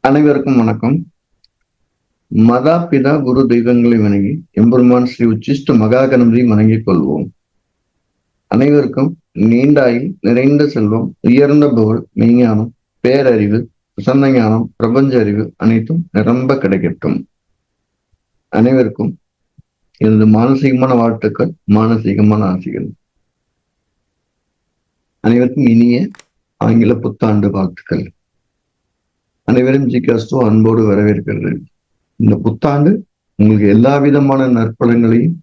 அனைவருக்கும் வணக்கம். மதா பிதா குரு தெய்வங்களை வணங்கி எம்பெருமான் ஸ்ரீ உச்சிஷ்ட மகா கணபதியை வணங்கிக் கொள்வோம். அனைவருக்கும் நீண்டாயில் நிறைந்த செல்வம், உயர்ந்த புகழ், மெய்ஞானம், பேரறிவு, பிரசன்ன ஞானம், பிரபஞ்ச அறிவு அனைத்தும் நிரம்ப கிடைக்கட்டும். அனைவருக்கும் எனது மானசீகமான வாழ்த்துக்கள், மானசீகமான ஆசைகள். அனைவருக்கும் இனிய ஆங்கில புத்தாண்டு வாழ்த்துக்கள். அனைவரும் ஜிகாஸ்டோ அன்போடு வரவேற்கிறது. இந்த புத்தாண்டு உங்களுக்கு எல்லா விதமான நற்பலன்களையும்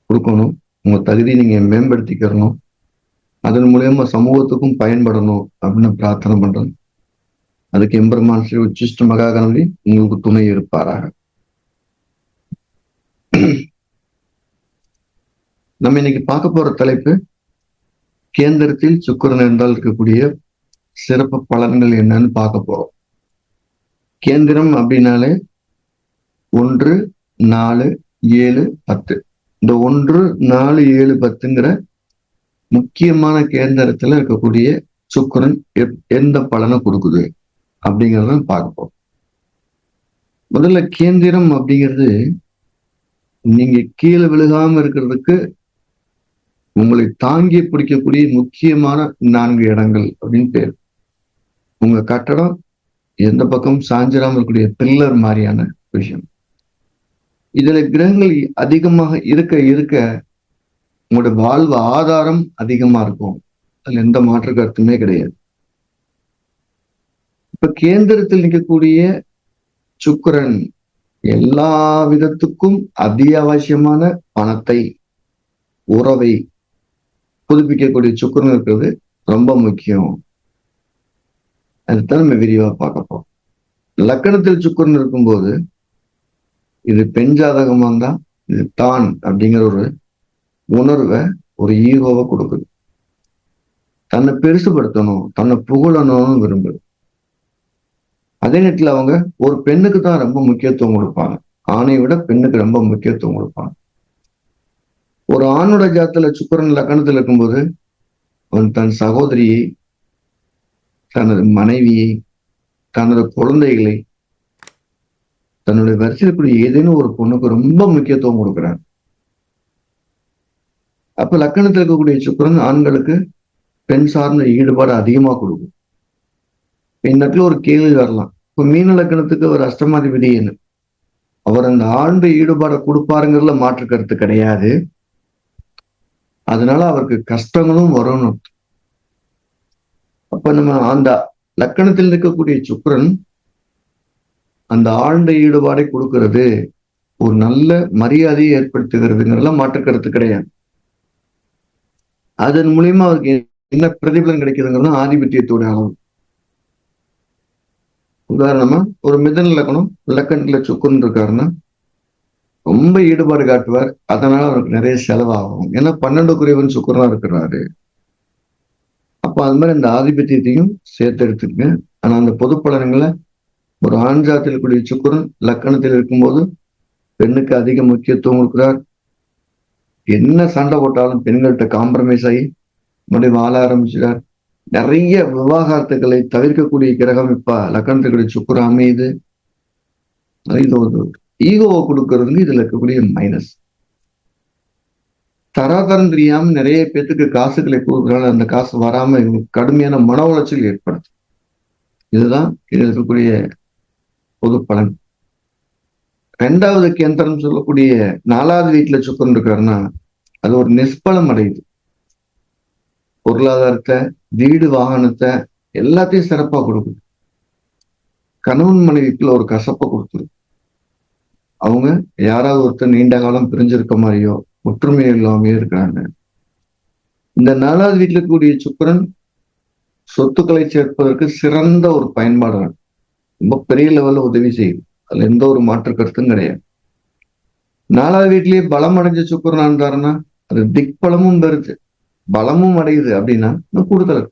கொடுக்கணும். உங்க தகுதியை நீங்க மேம்படுத்திக்கிறணும். அதன் மூலியமா சமூகத்துக்கும் பயன்படணும் அப்படின்னு பிரார்த்தனை பண்றேன். அதுக்கு எம்பெருமான் ஸ்ரீ உச்சிஷ்ட மகா கணபதி உங்களுக்கு துணை இருப்பாராக. நம்ம இன்னைக்கு பார்க்க போற தலைப்பு, கேந்திரத்தில் சுக்கிரன் என்றால் இருக்கக்கூடிய சிறப்பு பலன்கள் என்னன்னு பார்க்க போறோம். கேந்திரம் அப்படின்னாலே 1, 4, 7, 10. இந்த 1, 4, 7, 10ங்கிற முக்கியமான கேந்திரத்துல இருக்கக்கூடிய சுக்கிரன் எந்த பலனை கொடுக்குது அப்படிங்கிறத பார்ப்போம். முதல்ல கேந்திரம் அப்படிங்கிறது நீங்க கீழே விழுகாம இருக்கிறதுக்கு உங்களை தாங்கி பிடிக்கக்கூடிய முக்கியமான 4 இடங்கள் அப்படின்னு பேர். உங்க கட்டடம் எந்த பக்கம் சாஞ்சிராம இருக்கக்கூடிய பில்லர் மாதிரியான விஷயம். இதுல கிரகங்கள் அதிகமாக இருக்க இருக்க உங்களோட வாழ்வு ஆதாரம் அதிகமா இருக்கும். அதுல எந்த மாற்று கருத்துமே கிடையாது. இப்ப கேந்திரத்தில் நிற்கக்கூடிய சுக்கிரன் எல்லா விதத்துக்கும் அத்தியாவசியமான பணத்தை, உறவை புதுப்பிக்கக்கூடிய சுக்கிரன் இருக்கிறது ரொம்ப முக்கியம். அதுதான் நம்ம விரிவா பார்க்க போறோம். லக்கணத்தில் சுக்கிரன் இருக்கும்போது இது பெண் ஜாதகமா இருந்தா இது தான் அப்படிங்கிற ஒரு உணர்வை, ஒரு ஈகோவை கொடுக்குது. தன்னை பெருசுபடுத்தணும், தன்னை புகழணும்னு விரும்புது. அதே நேரத்துல அவங்க ஒரு பெண்ணுக்கு தான் ரொம்ப முக்கியத்துவம் கொடுப்பாங்க. ஆணை விட பெண்ணுக்கு ரொம்ப முக்கியத்துவம் கொடுப்பாங்க. ஒரு ஆணோட ஜாதத்துல சுக்கிரன் லக்கணத்தில் இருக்கும்போது அவன் தன் சகோதரியை, தனது மனைவியை, தனது குழந்தைகளை, தன்னுடைய வரிசையில் கூடிய ஏதேனும் ஒரு பொண்ணுக்கு ரொம்ப முக்கியத்துவம் கொடுக்குறாங்க. அப்ப லக்கணத்தில் இருக்கக்கூடிய சுக்கிரன் ஆண்களுக்கு பெண் சார்ந்த ஈடுபாடு அதிகமா கொடுக்கும். இந்த இடத்துல ஒரு கேள்வி வரலாம். இப்ப மீன லக்கணத்துக்கு ஒரு அஷ்டமாதிபதி என்ன, அவர் அந்த ஆழ்ந்த ஈடுபாடை கொடுப்பாருங்கிறதுல மாற்று கருத்து கிடையாது. அதனால அவருக்கு கஷ்டங்களும் வரணும். அப்ப நம்ம அந்த லக்கணத்தில் இருக்கக்கூடிய சுக்கிரன் அந்த ஆழ்ந்த ஈடுபாடை கொடுக்கிறது, ஒரு நல்ல மரியாதையை ஏற்படுத்துகிறதுங்கிறதுல மாற்று கருத்து கிடையாது. அதன் மூலியமா அவருக்கு என்ன பிரதிபலன் கிடைக்குதுங்கிறது ஆதிபத்தியத்தோட அளவு. உதாரணமா ஒரு மிதன லக்கணம் லக்கணத்துல சுக்கிரன் இருக்காருன்னா ரொம்ப ஈடுபாடு காட்டுவார். அதனால அவருக்கு நிறைய செலவாகும். ஏன்னா 12 குறைவன் சுக்கிரனா இருக்கிறாரு. அப்ப அது மாதிரி இந்த ஆதிபத்தியத்தையும் சேர்த்து எடுத்துக்க. ஆனா அந்த பொது பலன்களை ஒரு ஆண் ஜாதத்தில் கூடிய சுக்கிரன் லக்கணத்தில் இருக்கும்போது பெண்ணுக்கு அதிக முக்கியத்துவம் கொடுக்கிறார். என்ன சண்டை போட்டாலும் பெண்கள்கிட்ட காம்ப்ரமைஸ் ஆகி மறுபடியும் வாழ ஆரம்பிச்சுட்டார். நிறைய விவாகரத்துக்களை தவிர்க்கக்கூடிய கிரகம் இப்ப லக்கணத்தில் கூடிய சுக்கிரன் அமையுது. இது ஒரு ஈகோவை கொடுக்கறதுக்கு இதுல இருக்கக்கூடிய மைனஸ். தராதரம் தெரியாம நிறைய பேத்துக்கு காசுகளை கொடுக்கறதுனால அந்த காசு வராம கடுமையான மன உளைச்சல் ஏற்படுது. இதுதான் இதில் இருக்கக்கூடிய பொது பலன். 2வது கேந்திரம் சொல்லக்கூடிய 4வது வீட்டுல சுக்கிரன் இருக்காருன்னா அது ஒரு நிஷ்பலம் அடையுது. பொருளாதாரத்தை, வீடு, வாகனத்தை எல்லாத்தையும் சிறப்பா கொடுக்குது. கணவன் மனைவிக்குள்ள ஒரு கசப்பை கொடுத்துரு. அவங்க யாராவது ஒருத்தர் நீண்ட காலம் பிரிஞ்சிருக்க மாதிரியோ ஒற்றுமை இல்லாமையோ இருக்கிறாங்க. இந்த 4வது வீட்டுல இருக்கக்கூடிய சுக்கிரன் சொத்துக்களை சேர்ப்பதற்கு சிறந்த ஒரு பயன்பாடு, ரொம்ப பெரிய லெவல்ல உதவி செய்யுது. அதுல எந்த ஒரு மாற்று கருத்தும் கிடையாது. 4வது வீட்லயே பலம் அடைஞ்ச சுக்கிரன் இருந்தாருன்னா அது திக்பலமும் பெறுது, பலமும் அடையுது. அப்படின்னா கூடுதல்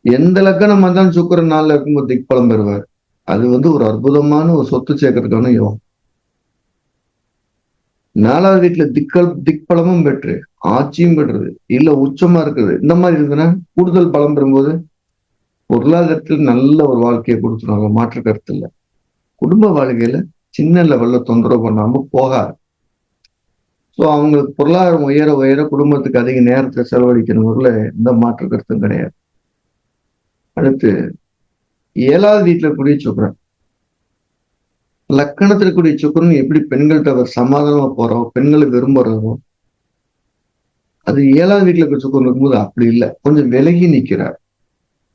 எந்த லக்கணம் வந்தாலும் சுக்கிரன் 4ல இருக்கும்போது திக்பலம் பெறுவார். அது ஒரு அற்புதமான ஒரு சொத்து சேர்க்கறதுக்கான யோகம். 4வது வீட்டுல திக்பலமும் பெற்று ஆட்சியும் பெற்றது, இல்ல உச்சமா இருக்குது, இந்த மாதிரி இருக்குன்னா கூடுதல் பலம் பெறும்போது பொருளாதாரத்தில் நல்ல ஒரு வாழ்க்கையை கொடுத்துருவாங்க, மாற்று கருத்து இல்லை. குடும்ப வாழ்க்கையில சின்ன லெவல்ல தொந்தரவு பண்ணாம போகாது. ஸோ அவங்களுக்கு பொருளாதாரம் உயர உயர குடும்பத்துக்கு அதிக நேரத்தை செலவழிக்கணுங்கிறதுல எந்த மாற்று கருத்தும் கிடையாது. அடுத்து 7வது வீட்டுல கூடிய சுக்கிரன். லக்கணத்துல கூடிய சுக்கிரன் எப்படி பெண்கள்கிட்ட அவர் சமாதானமா போறோம், பெண்களை விரும்புறதோ, அது 7வது வீட்டுல இருக்க சுக்கிரன் இருக்கும்போது அப்படி இல்லை, கொஞ்சம் விலகி நிற்கிறார்.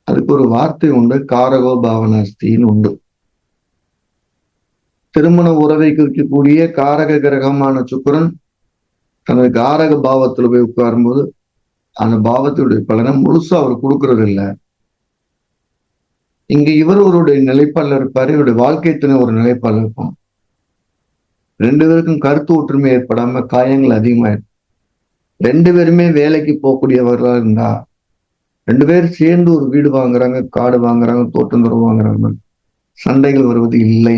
அதுக்கு ஒரு வார்த்தை உண்டு, காரகோ பாவனாஸ்தின்னு உண்டு. திருமண உறவை குறிக்கக்கூடிய காரக கிரகமான சுக்கிரன் தனது காரக பாவத்துல போய் உட்காரும்போது அந்த பாவத்துடைய பலனை முழுசா அவர் கொடுக்கறது இல்லை. இங்க இவர் அவருடைய நிலைப்பாடுல இருப்பாரு, இவருடைய வாழ்க்கை துணை ஒரு நிலைப்பாடுல இருக்கும். 2 பேருக்கும் கருத்து ஒற்றுமை ஏற்படாம காயங்கள் அதிகமாயிருக்கும். 2 பேருமே வேலைக்கு போகக்கூடியவர்களா இருந்தா 2 பேரும் சேர்ந்து ஒரு வீடு வாங்குறாங்க, காடு வாங்குறாங்க, தோட்டம் துறவு வாங்குறாங்க, சண்டைகள் வருவது இல்லை.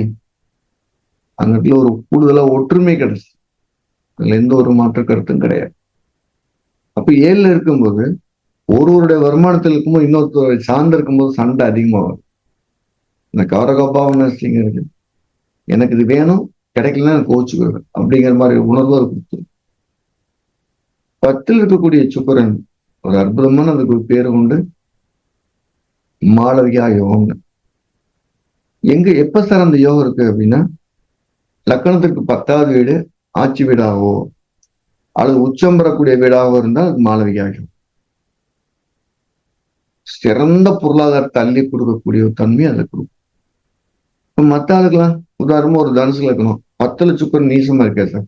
அங்கிட்ட ஒரு கூடுதலா ஒற்றுமை கிடைச்சு, அதுல எந்த ஒரு மாற்று கருத்தும் கிடையாது. அப்ப 7ல இருக்கும்போது ஒருவருடைய வருமானத்தில் இருக்கும்போது இன்னொருத்தர் சார்ந்து இருக்கும்போது சண்டை அதிகமாகும். இந்த கௌரகபாவனஸ்லிங்க இருக்கு, எனக்கு இது வேணும், கிடைக்கலன்னா எனக்கு கோச்சுக்குவேன் அப்படிங்கிற மாதிரி உணர்வு அது கொடுத்துரும். 10ல் இருக்கக்கூடிய சுக்கிரன் ஒரு அற்புதமான அதுக்கு ஒரு பேரு உண்டு, மாளவியா யோகம். எங்க எப்ப சார் அந்த யோகம் இருக்கு அப்படின்னா, லக்கணத்திற்கு 10வது வீடு ஆட்சி வீடாகவோ அல்லது உச்சம் பெறக்கூடிய வீடாகவோ இருந்தால் அது மாளவியா யோகம். சிறந்த பொருளாதாரத்தை அள்ளி கொடுக்கக்கூடிய ஒரு தன்மை அதை கொடுக்கும். இப்ப மத்த ஆளுக்கெல்லாம் உதாரணமா ஒரு தனுசுல இருக்கணும், 10ல் சுக்கிரன் நீசமா இருக்கா சார்,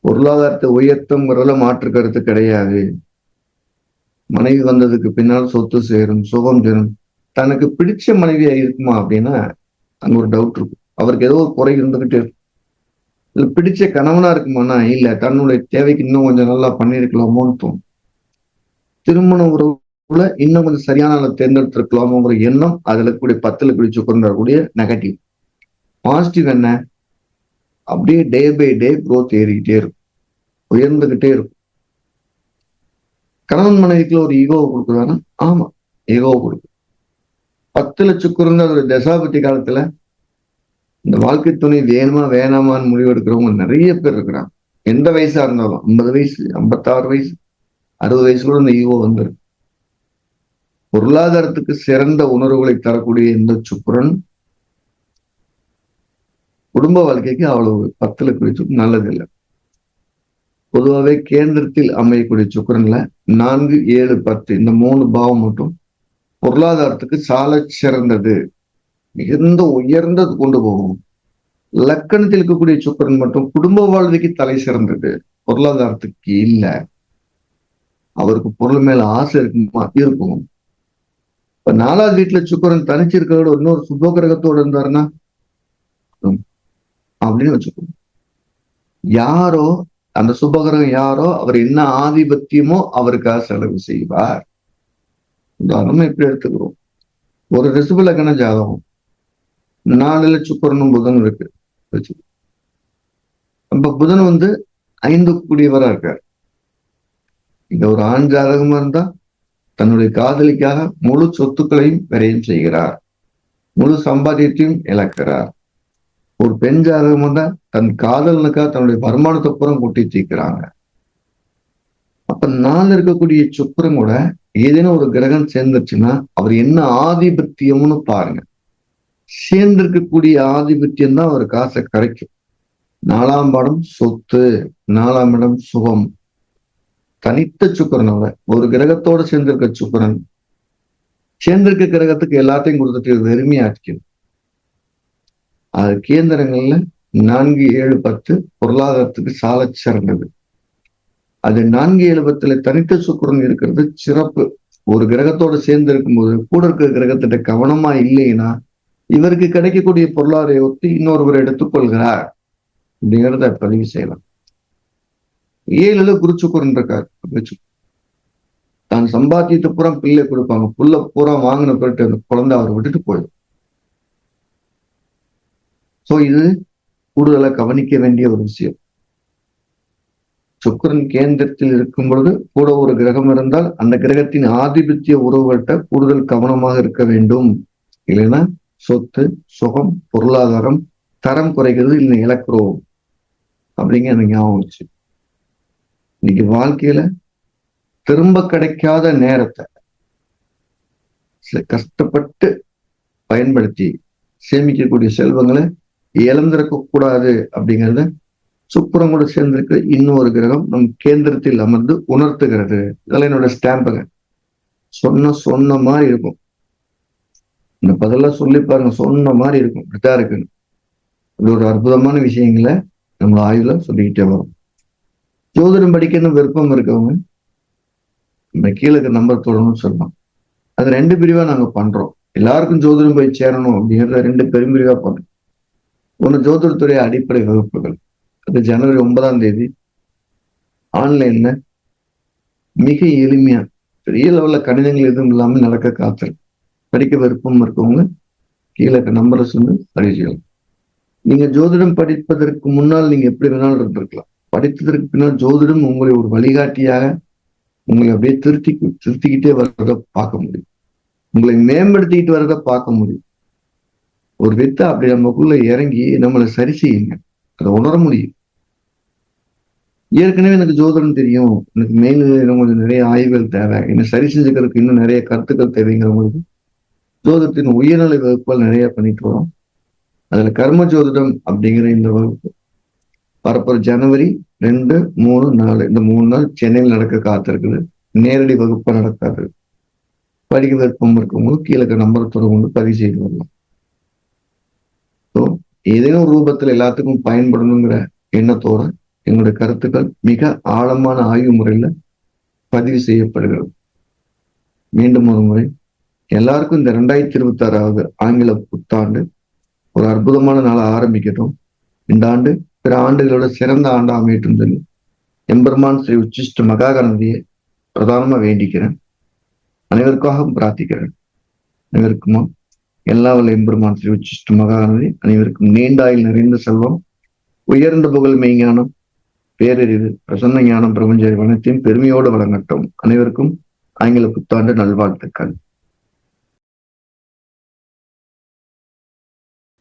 பொருளாதாரத்தை உயர்த்துங்கிறதுல மாற்று கருத்து கிடையாது. மனைவி வந்ததுக்கு பின்னால் சொத்து சேரும், சுகம் சேரும். தனக்கு பிடிச்ச மனைவியா இருக்குமா அப்படின்னா அங்க ஒரு டவுட் இருக்கும். அவருக்கு ஏதோ ஒரு குறை இருந்துகிட்டே இருக்கும். இல்ல பிடிச்ச கணவனா இருக்குமானா இல்ல, தன்னுடைய தேவைக்கு இன்னும் கொஞ்சம் நல்லா பண்ணிருக்கலாமோன்னு தோணும். திருமண உறவுல இன்னும் கொஞ்சம் சரியான ஆளை தேர்ந்தெடுத்திருக்கலாமோங்கிற எண்ணம் அதுல கூடிய 10ல் கூடிய சுக்கிரன் கூடிய நெகட்டிவ். பாசிட்டிவ் என்ன, அப்படியே டே பை டே growth ஏறிக்கிட்டே இருக்கும், உயர்ந்துகிட்டே இருக்கும். கணவன் மனைவிக்குள்ள ஒரு ஈகோவை கொடுக்குறாங்கன்னா ஆமா, ஈகோவை கொடுக்கும். 10ல் சுக்கிரன் ஒரு தசாபதி காலத்துல இந்த வாழ்க்கை துணை வேணுமா வேணாமான்னு முடிவெடுக்கிறவங்க நிறைய பேர் இருக்கிறாங்க. எந்த வயசா இருந்தாலும் 50 வயசு, 56 வயசு, 60 வயசு கூட இந்த ஈகோ வந்துருக்கு. பொருளாதாரத்துக்கு சிறந்த உணர்வுகளை தரக்கூடிய இந்த சுக்கிரன் குடும்ப வாழ்க்கைக்கு அவ்வளவு 10ல் குறித்து நல்லது இல்லை. பொதுவாகவே கேந்திரத்தில் அமையக்கூடிய சுக்கிரன்ல 4, 7, 10 இந்த 3 பாவம் மட்டும் பொருளாதாரத்துக்கு சால சிறந்தது, மிகுந்த உயர்ந்தது கொண்டு போகும். லக்கணத்தில் இருக்கக்கூடிய சுக்கிரன் மட்டும் குடும்ப வாழ்க்கைக்கு தலை சிறந்தது, பொருளாதாரத்துக்கு இல்ல. அவருக்கு பொருள் மேல ஆசை இருக்குமா, இருக்கும். இப்ப 4வது வீட்டுல சுக்கிரன் தனிச்சு இருக்கிறதோட இன்னொரு சுப கிரகத்தோட இருந்தாருன்னா அப்படின்னு வச்சுக்கோங்க. யாரோ அந்த சுபகிரகம் யாரோ அவர் என்ன ஆதிபத்தியமோ அவருக்காக செலவு செய்வார். உதாரணமா இப்படி எடுத்துக்கிறோம், ஒரு ரிஷப லக்ன ஜாதகம் 4ல் சுக்கிரனும் புதன் இருக்கு வச்சு, நம்ம புதன் 5 கூடியவரா இருக்கார். இங்க ஒரு ஆண் ஜாதகமா இருந்தா தன்னுடைய காதலிக்காக முழு சொத்துக்களையும் விரயம் செய்கிறார், முழு சம்பாத்தியத்தையும் இழக்கிறார். ஒரு பெண் ஜாதகம் வந்தா தன் காதலனுக்காக தன்னுடைய வருமானத்தை புறம் கூட்டி தீர்க்கிறாங்க. அப்ப 4 இருக்கக்கூடிய சுக்கிரன் கூட ஏதேனும் ஒரு கிரகம் சேர்ந்துருச்சுன்னா அவர் என்ன ஆதிபத்தியம்னு பாருங்க. சேர்ந்திருக்கக்கூடிய ஆதிபத்தியம் தான் அவர் காசை கரைக்கும். 4ஆம் இடம் சொத்து, 4ஆம் இடம் சுகம். தனித்த சுக்கிரனோட ஒரு கிரகத்தோட சேர்ந்திருக்க சுக்கிரன் சேர்ந்திருக்க கிரகத்துக்கு எல்லாத்தையும் கொடுத்துட்டு வெறுமையாக்கிடும். அது கேந்திரங்கள்ல 4, 7, 10 பொருளாதாரத்துக்கு சால சிறந்தது. அது 4, 7, 10ல தனித்த சுக்கிரன் இருக்கிறது சிறப்பு. ஒரு கிரகத்தோட சேர்ந்து இருக்கும்போது கூட இருக்கிற கிரகத்திட்ட கவனமா இல்லைன்னா இவருக்கு கிடைக்கக்கூடிய பொருளாதார ஒத்து இன்னொருவர் எடுத்துக்கொள்கிறார் அப்படிங்கிறத பதிவு செய்யலாம். 7ல குரு சுக்கிரன் இருக்காரு, தான் சம்பாத்தியத்தை பூரா பிள்ளை கொடுப்பாங்க, புள்ள பூரா வாங்கின பிறகு அந்த குழந்தை அவரை விட்டுட்டு போயிடும். சோ இது கூடுதலா கவனிக்க வேண்டிய ஒரு விஷயம். சுக்கிரன் கேந்திரத்தில் இருக்கும் பொழுது கூட ஒரு கிரகம் இருந்தால் அந்த கிரகத்தின் ஆதிபத்திய உறவுகள்கிட்ட கூடுதல் கவனமாக இருக்க வேண்டும். இல்லைன்னா சொத்து, சுகம், பொருளாதாரம் தரம் குறைகிறது, இல்லை இழக்கிறோம் அப்படிங்க எனக்கு ஞாபகம் வச்சு. இன்னைக்கு வாழ்க்கையில திரும்ப கிடைக்காத நேரத்தை கஷ்டப்பட்டு பயன்படுத்தி சேமிக்கக்கூடிய செல்வங்களை இழந்திருக்க கூடாது அப்படிங்கிறத சுக்கிரன் கூட சேர்ந்திருக்கிற இன்னொரு கிரகம் நம் கேந்திரத்தில் அமர்ந்து உணர்த்துகிறது. இதெல்லாம் என்னோட ஸ்டாம்புங்க. சொன்ன மாதிரி இருக்கும். இந்த பதிலாம் சொல்லி பாருங்க, சொன்ன மாதிரி இருக்கும். இப்படித்தான் இருக்குன்னு. இது ஒரு அற்புதமான விஷயங்களை நம்ம ஆய்வுல சொல்லிக்கிட்டே வரும். ஜோதிடம் படிக்கணும் விருப்பம் இருக்கவங்க இந்த கீழே நம்பர் தொடரணும்னு சொல்லலாம். அது 2 பிரிவா நாங்க பண்றோம். எல்லாருக்கும் ஜோதிடம் போய் சேரணும் அப்படிங்கிறத 2 பெரும்பிரிவா பண்றோம். ஒண்ணு ஜோதிடத்துடைய அடிப்படை வகுப்புகள். அது ஜனவரி 9ஆம் தேதி ஆன்லைன்ல மிக எளிமையா பெரிய லெவல்ல கணிதங்கள் எதுவும் இல்லாம நடக்க காத்திருக்கு. படிக்க விருப்பம் இருக்கவங்க கீழே நம்பரை சொல்லி பதிவு செய்யலாம். நீங்க ஜோதிடம் படிப்பதற்கு முன்னால் நீங்க எப்படி வேணாலும் இருந்திருக்கலாம். படித்ததற்கு பின்னால் ஜோதிடம் உங்களை ஒரு வழிகாட்டியாக உங்களை அப்படியே திருத்திக்கிட்டே வர்றத பார்க்க முடியும். உங்களை மேம்படுத்திக்கிட்டு வர்றத பார்க்க முடியும். ஒரு வித்தை அப்படி நமக்குள்ள இறங்கி நம்மளை சரி செய்யுங்க, அதை உணர முடியும். ஏற்கனவே எனக்கு ஜோதிடம் தெரியும், எனக்கு மேலும் கொஞ்சம் நிறைய ஆய்வுகள் தேவை, என்ன சரி செஞ்சுக்கிறதுக்கு இன்னும் நிறைய கருத்துக்கள் தேவைங்கிறவங்களுக்கு ஜோதிடத்தின் உயர்நிலை வகுப்புகள் நிறைய பண்ணிட்டு வரோம். அதுல கர்ம ஜோதிடம் அப்படிங்கிற இந்த வகுப்பு வரப்போற ஜனவரி 2, 3, 4 இந்த 3 நாள் சென்னையில் நடக்க காத்திருக்குது. நேரடி வகுப்பா நடக்காது. படிக்க விருப்பம் இருக்கவங்களுக்கு கீழே நம்பரை தொடர்பு பதிவு செய்து வரலாம். ஸோ ஏதேனும் ரூபத்தில் எல்லாத்துக்கும் பயன்படணுங்கிற எண்ணத்தோட எங்களுடைய கருத்துக்கள் மிக ஆழமான ஆய்வு முறையில பதிவு செய்யப்படுகிறது. மீண்டும் ஒரு முறை எல்லாருக்கும் இந்த 2026வது ஆங்கில புத்தாண்டு ஒரு அற்புதமான நாளை ஆரம்பிக்கட்டும். இந்த ஆண்டு பிற ஆண்டுகளோட சிறந்த ஆண்டா அமையட்டும் சொல்லி எம்பெருமான் ஸ்ரீ உச்சிஷ்ட மகாகணபதியை பிரதானமா வேண்டிக்கிறேன். அனைவருக்காகவும் பிரார்த்திக்கிறேன். அனைவருக்குமா எல்லா வல்ல எம்பெருமான் ஸ்ரீ உச்சிஷ்ட மகாகணபதி அனைவருக்கும் நீண்டாயில் நிறைந்த செல்வம், உயர்ந்த புகழ், மெய்ஞானம், பேரறிவு, பிரசன்ன ஞானம், பிரபஞ்ச அனைத்தையும் பெருமையோடு வழங்கட்டும். அனைவருக்கும் ஆங்கில புத்தாண்டு நல்வாழ்த்துக்கள்.